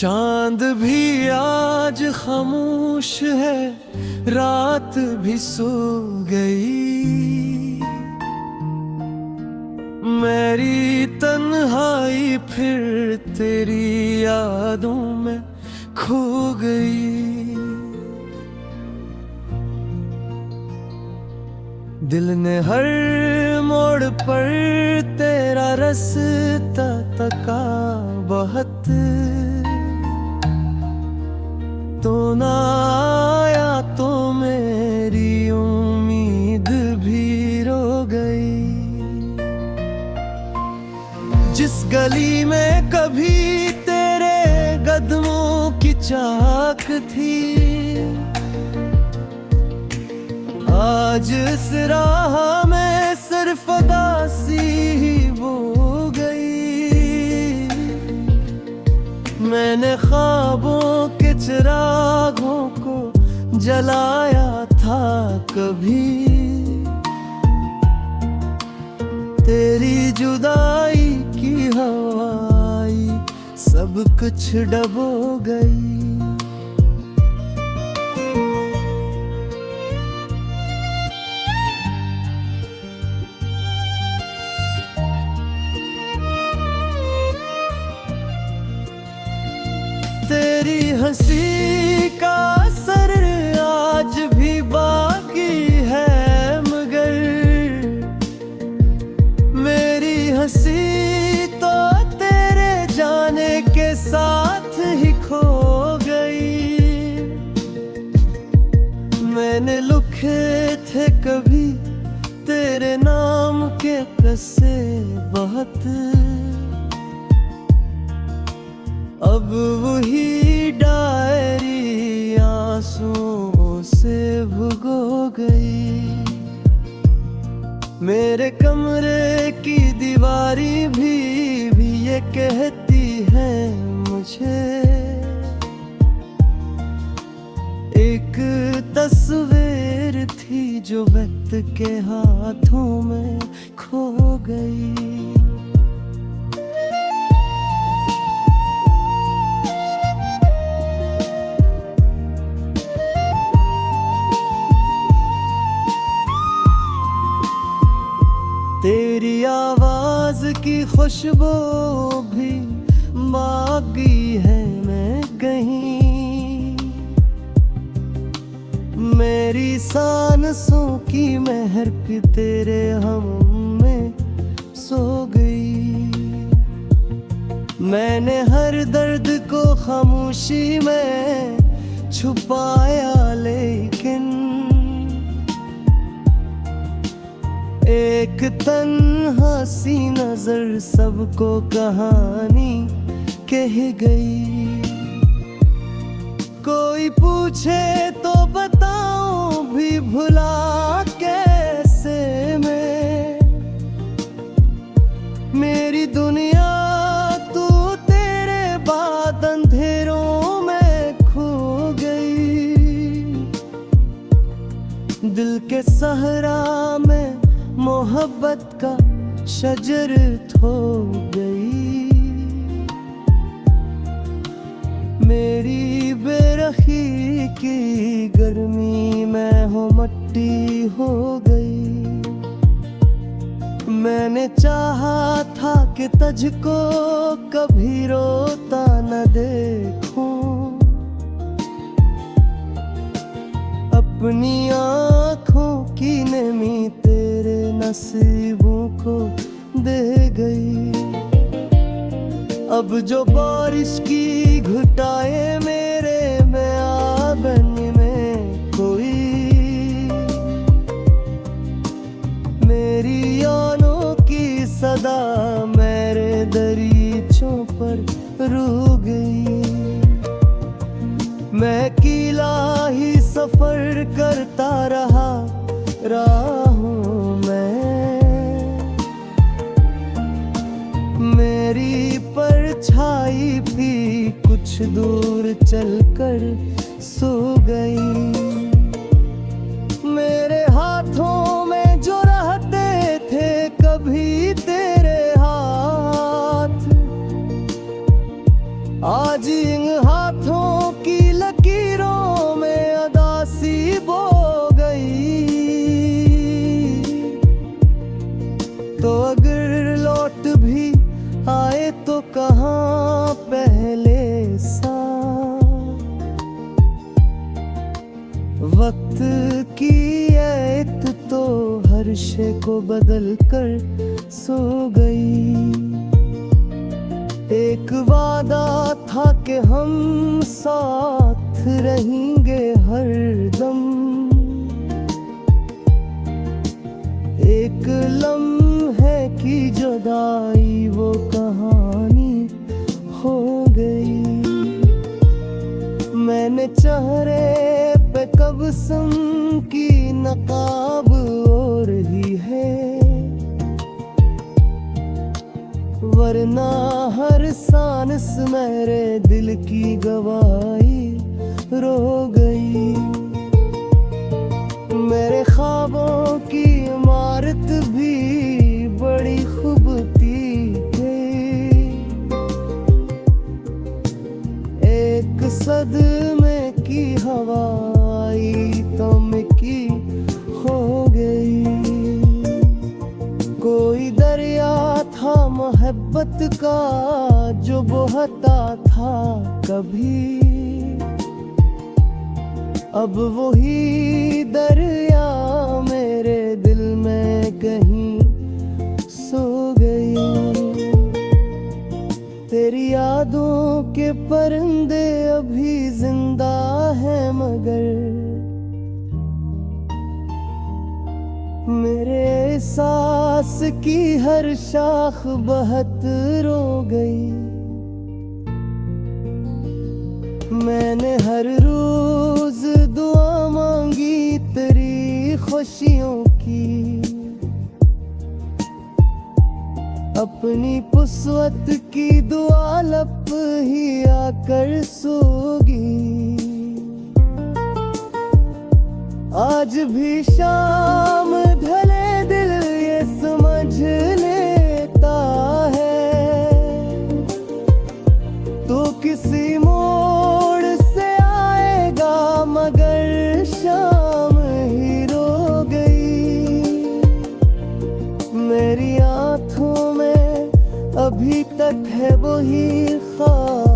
चांद भी आज खामोश है, रात भी सो गई। मेरी तन्हाई फिर तेरी यादों में खो गई। दिल ने हर मोड़ पर तेरा रास्ता तका बहुत, तो ना आया तो मेरी उम्मीद भी रो गई। जिस गली में कभी तेरे कदमों की चाक थी, आज इस राह में सिर्फ उदासी ही बो गई। मैंने ख्वाबों के चिरागों को जलाया था कभी, तेरी जुदाई की हवाई सब कुछ डबो गई। तेरी हंसी का असर आज भी बाकी है, मगर मेरी हंसी तो तेरे जाने के साथ ही खो गई। मैंने लिखे थे कभी तेरे नाम के किस्से बहुत, अब वही डायरी आंसुओं से भुगो गई। मेरे कमरे की दीवारी भी ये कहती है मुझे, एक तस्वीर थी जो वक्त के हाथों में खो गई। तेरी आवाज की खुशबू भी बाकी है मैं कहीं, मेरी सांसों की महक तेरे हम में सो गई। मैंने हर दर्द को खामोशी में छुपाया, लेकिन एक तन्हा सी नजर सबको कहानी कह गई। कोई पूछे तो बताऊं भी भुला कैसे मैं, मेरी दुनिया तू तेरे बाद अंधेरों में खो गई। दिल के सहरा में मोहब्बत का शजर थो गई। मेरी बेरखी की गर्मी में हो मट्टी हो गई। मैंने चाहा था कि तुझको कभी रोता न देखूं, अपनी आँखों की नमी तेरे नसीबों को दे गई। अब जो बारिश की घुटाए मेरे बयान में कोई, मेरी यानों की सदा मेरे दरीचों पर रू गई। मैं अकेला ही सफर करता रहा हूँ मैं, मेरी परछाई भी कुछ दूर चलकर सो गई। मेरे हाथों में जो रहते थे कभी तेरे हाथ, आज इन वक्त की ऐत तो हर शे को बदल कर सो गई। एक वादा था कि हम साथ रहेंगे हरदम, एक लम्हे की जुदाई वो कहानी हो गई। मैंने चेहरे पे कसम की नकाब ओढ़ ही है, वरना हर सांस मेरे दिल की गवाही रो गई। मेरे ख्वाबों की इमारत भी बड़ी खूबती है, एक सदमे की हवाई तम की हो गई। कोई दरिया था मोहब्बत का जो बहता था कभी, अब वही दरिया मेरे दिल में कहीं सो गई। तेरी यादों के परिंदे अभी जिंदा हैं मगर मेरे एहसास की हर शाख बहत रो गई। मैंने हर रोज दुआ मांगी तेरी खुशियों की, अपनी पुसवत की दुआ लब ही आकर सोगी। आज भी शाम ढले दिल ये समझ लेता है, तो किसी मोड़ से आएगा मगर शाम ही रो गई। मेरी आँखों में अभी तक है वही ख्वाब